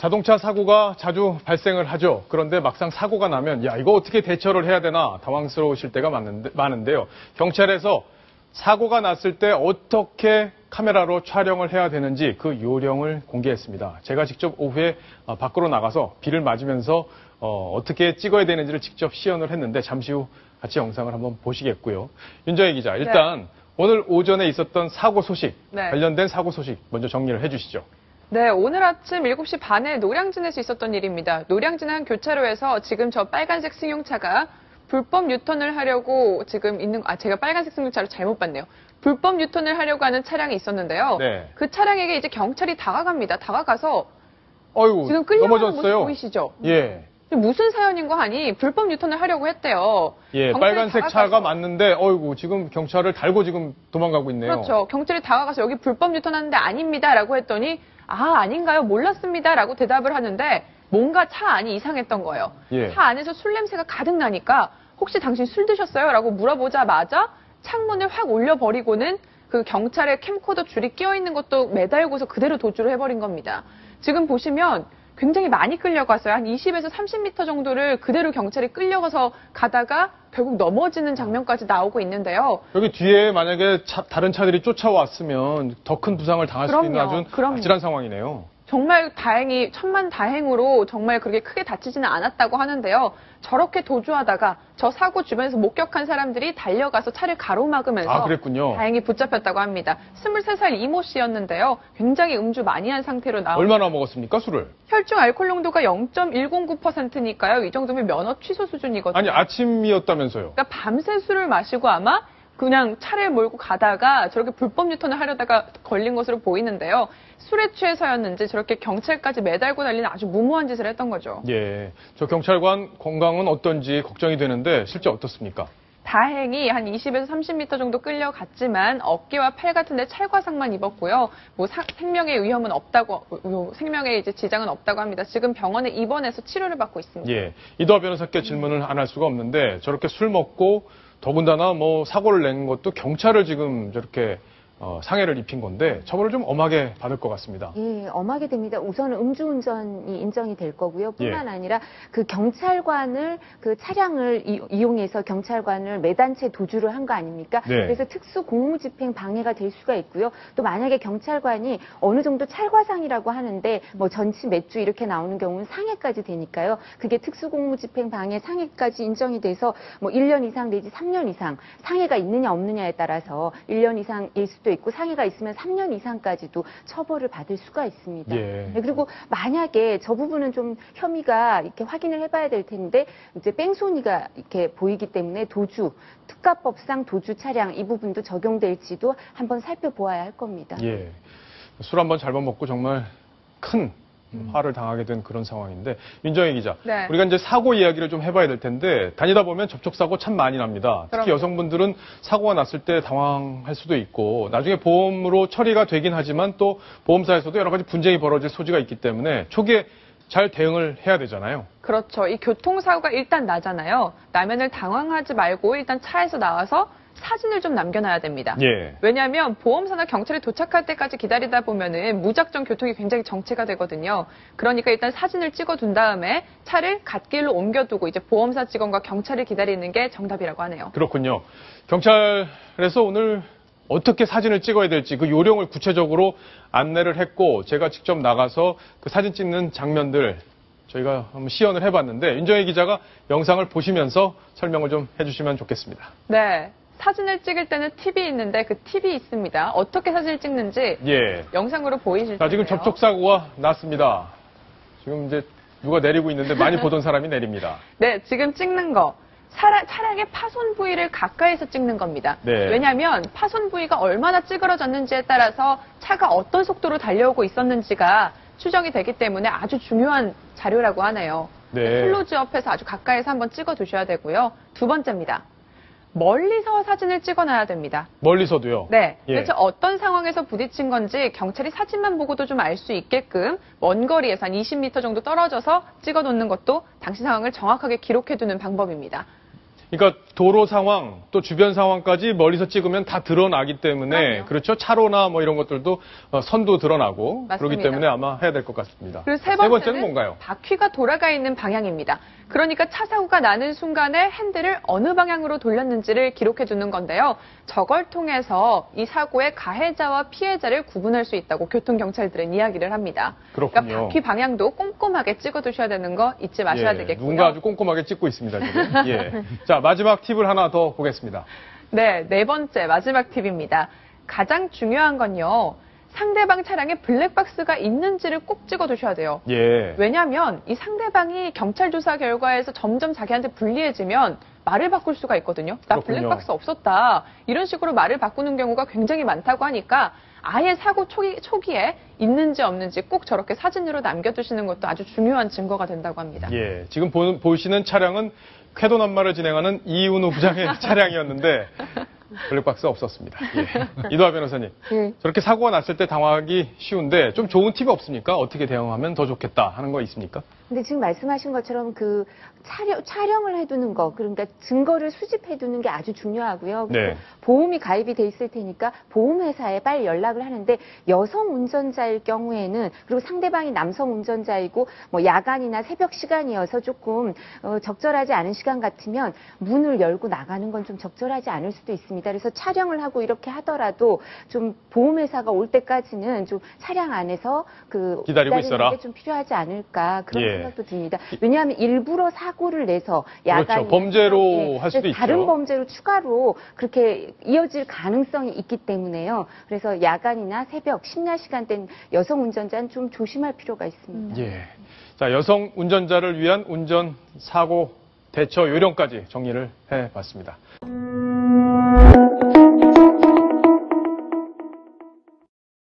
자동차 사고가 자주 발생을 하죠. 그런데 막상 사고가 나면 야 이거 어떻게 대처를 해야 되나 당황스러우실 때가 많은데요. 경찰에서 사고가 났을 때 어떻게 카메라로 촬영을 해야 되는지 그 요령을 공개했습니다. 제가 직접 오후에 밖으로 나가서 비를 맞으면서 어떻게 찍어야 되는지를 직접 시연을 했는데 잠시 후 같이 영상을 한번 보시겠고요. 윤정희 기자, 일단 오늘 오전에 있었던 사고 소식, 관련된 사고 소식 먼저 정리를 해주시죠. 네, 오늘 아침 7시 반에 노량진에서 있었던 일입니다. 노량진 한 교차로에서 지금 저 빨간색 승용차가 불법 유턴을 하려고 지금 있는, 제가 빨간색 승용차를 잘못 봤네요. 불법 유턴을 하려고 하는 차량이 있었는데요. 그 차량에게 이제 경찰이 다가갑니다. 다가가서 지금 끌려가는 모습 보이시죠? 예. 무슨 사연인가 하니 불법 유턴을 하려고 했대요. 예, 빨간색 차가 맞는데 지금 경찰을 달고 지금 도망가고 있네요. 그렇죠. 경찰이 다가가서 여기 불법 유턴하는데 아닙니다라고 했더니 아닌가요? 몰랐습니다라고 대답을 하는데 뭔가 차 안이 이상했던 거예요. 차 안에서 술 냄새가 가득 나니까 혹시 당신 술 드셨어요? 라고 물어보자마자 창문을 확 올려버리고는 그 경찰의 캠코더 줄이 끼어있는 것도 매달고서 그대로 도주를 해버린 겁니다. 지금 보시면 굉장히 많이 끌려갔어요. 한 20에서 30m 정도를 그대로 경찰이 끌려가서 가다가 결국 넘어지는 장면까지 나오고 있는데요. 여기 뒤에 만약에 다른 차들이 쫓아왔으면 더 큰 부상을 당할 수 있는 아주 아찔한 상황이네요. 정말 다행히 천만다행으로 정말 그렇게 크게 다치지는 않았다고 하는데요. 저렇게 도주하다가 저 사고 주변에서 목격한 사람들이 달려가서 차를 가로막으면서 다행히 붙잡혔다고 합니다. 23살 이모 씨였는데요. 굉장히 음주 많이 한 상태로 얼마나 먹었습니까, 술을? 혈중 알코올 농도가 0.109%니까요. 이 정도면 면허 취소 수준이거든요. 아니, 아침이었다면서요. 그러니까 밤새 술을 마시고 아마 그냥 차를 몰고 가다가 저렇게 불법 유턴을 하려다가 걸린 것으로 보이는데요. 술에 취해서였는지 저렇게 경찰까지 매달고 달리는 아주 무모한 짓을 했던 거죠. 예, 저 경찰관 건강은 어떤지 걱정이 되는데 실제 어떻습니까? 다행히 한 20에서 30m 정도 끌려갔지만 어깨와 팔 같은 데 찰과상만 입었고요. 생명의 위험은 없다고, 생명의 이제 지장은 없다고 합니다. 지금 병원에 입원해서 치료를 받고 있습니다. 예, 이도하 변호사께 질문을 안 할 수가 없는데 저렇게 술 먹고 더군다나 사고를 낸 것도 경찰을 지금 저렇게 상해를 입힌 건데 처벌을 좀 엄하게 받을 것 같습니다. 예, 엄하게 됩니다. 우선은 음주운전이 인정이 될 거고요. 뿐만 아니라 그 경찰관을 그 차량을 이용해서 경찰관을 매단체 도주를 한 거 아닙니까? 그래서 특수 공무집행 방해가 될 수가 있고요. 또 만약에 경찰관이 어느 정도 찰과상이라고 하는데 전치 몇 주 이렇게 나오는 경우는 상해까지 되니까요. 그게 특수 공무집행 방해 상해까지 인정이 돼서 1년 이상 내지 3년 이상 상해가 있느냐 없느냐에 따라서 1년 이상일 수도 있고 상해가 있으면 3년 이상까지도 처벌을 받을 수가 있습니다. 그리고 만약에 저 부분은 좀 혐의가 이렇게 확인을 해봐야 될 텐데 이제 뺑소니가 이렇게 보이기 때문에 특가법상 도주 차량 이 부분도 적용될지도 한번 살펴보아야 할 겁니다. 예, 술 한번 잘못 먹고 정말 큰 화를 당하게 된 그런 상황인데 윤정희 기자, 우리가 이제 사고 이야기를 좀 해봐야 될 텐데 다니다 보면 접촉사고 참 많이 납니다. 특히 여성분들은 사고가 났을 때 당황할 수도 있고 나중에 보험으로 처리가 되긴 하지만 또 보험사에서도 여러 가지 분쟁이 벌어질 소지가 있기 때문에 초기에 잘 대응을 해야 되잖아요. 그렇죠. 이 교통사고가 일단 나잖아요. 나면을 당황하지 말고 일단 차에서 나와서 사진을 좀 남겨놔야 됩니다. 왜냐하면 보험사나 경찰이 도착할 때까지 기다리다 보면은 무작정 교통이 굉장히 정체가 되거든요. 그러니까 일단 사진을 찍어둔 다음에 차를 갓길로 옮겨두고 이제 보험사 직원과 경찰을 기다리는 게 정답이라고 하네요. 그렇군요. 경찰에서 오늘 어떻게 사진을 찍어야 될지 그 요령을 구체적으로 안내를 했고 제가 직접 나가서 그 사진 찍는 장면들 저희가 한번 시연을 해봤는데 윤정희 기자가 영상을 보시면서 설명을 좀 해주시면 좋겠습니다. 네. 사진을 찍을 때는 팁이 있는데 그 팁이 있습니다. 어떻게 사진을 찍는지 영상으로 보이실 텐데요. 지금 접촉사고가 났습니다. 지금 이제 누가 내리고 있는데 많이 보던 사람이 내립니다. 네, 지금 찍는 거. 차량의 파손 부위를 가까이서 찍는 겁니다. 왜냐하면 파손 부위가 얼마나 찌그러졌는지에 따라서 차가 어떤 속도로 달려오고 있었는지가 추정이 되기 때문에 아주 중요한 자료라고 하네요. 클로즈업해서 아주 가까이서 한번 찍어두셔야 되고요. 두 번째입니다. 멀리서 사진을 찍어놔야 됩니다. 멀리서도요? 네. 대체 어떤 상황에서 부딪힌 건지 경찰이 사진만 보고도 좀 알 수 있게끔 먼 거리에서 한 20m 정도 떨어져서 찍어놓는 것도 당시 상황을 정확하게 기록해두는 방법입니다. 그러니까 도로 상황, 또 주변 상황까지 멀리서 찍으면 다 드러나기 때문에 그럼요. 그렇죠. 차로나 뭐 이런 것들도 선도 드러나고 맞습니다. 그렇기 때문에 아마 해야 될 것 같습니다. 그리고 세 번째는 뭔가요? 바퀴가 돌아가 있는 방향입니다. 그러니까 차 사고가 나는 순간에 핸들을 어느 방향으로 돌렸는지를 기록해 두는 건데요. 저걸 통해서 이 사고의 가해자와 피해자를 구분할 수 있다고 교통경찰들은 이야기를 합니다. 그렇군요. 그러니까 바퀴 방향도 꼼꼼하게 찍어두셔야 되는 거 잊지 마셔야 예, 되겠고요. 누군가 아주 꼼꼼하게 찍고 있습니다, 지금. 예. 자, 마지막 팁을 하나 더 보겠습니다. 네, 네 번째 마지막 팁입니다. 가장 중요한 건요. 상대방 차량에 블랙박스가 있는지를 꼭 찍어두셔야 돼요. 예. 왜냐하면 이 상대방이 경찰 조사 결과에서 점점 자기한테 불리해지면 말을 바꿀 수가 있거든요. 나 그렇군요. 블랙박스 없었다. 이런 식으로 말을 바꾸는 경우가 굉장히 많다고 하니까 아예 사고 초기에 있는지 없는지 꼭 저렇게 사진으로 남겨두시는 것도 아주 중요한 증거가 된다고 합니다. 예. 지금 보시는 차량은 쾌도 난마를 진행하는 이윤우 부장의 차량이었는데 블랙박스가 없었습니다. 예. 이도하 변호사님, 네. 저렇게 사고가 났을 때 당황하기 쉬운데 좀 좋은 팁이 없습니까? 어떻게 대응하면 더 좋겠다 하는 거 있습니까? 근데 지금 말씀하신 것처럼 그 촬영을 해두는 거, 그러니까 증거를 수집해두는 게 아주 중요하고요. 그리고 네. 보험이 가입이 돼 있을 테니까 보험회사에 빨리 연락을 하는데 여성 운전자일 경우에는 그리고 상대방이 남성 운전자이고 뭐 야간이나 새벽 시간이어서 조금 적절하지 않은 시간 같으면 문을 열고 나가는 건 좀 적절하지 않을 수도 있습니다. 그래서 촬영을 하고 이렇게 하더라도 좀 보험회사가 올 때까지는 좀 차량 안에서 기다리고 기다리는 있어라. 게 좀 필요하지 않을까 그런 예. 생각도 듭니다. 왜냐하면 일부러 사고를 내서 야간 그렇죠. 범죄로 할 수도 다른 있죠. 범죄로 추가로 그렇게 이어질 가능성이 있기 때문에요. 그래서 야간이나 새벽 심야 시간대는 여성 운전자는 좀 조심할 필요가 있습니다. 예. 자, 여성 운전자를 위한 운전 사고 대처 요령까지 정리를 해봤습니다.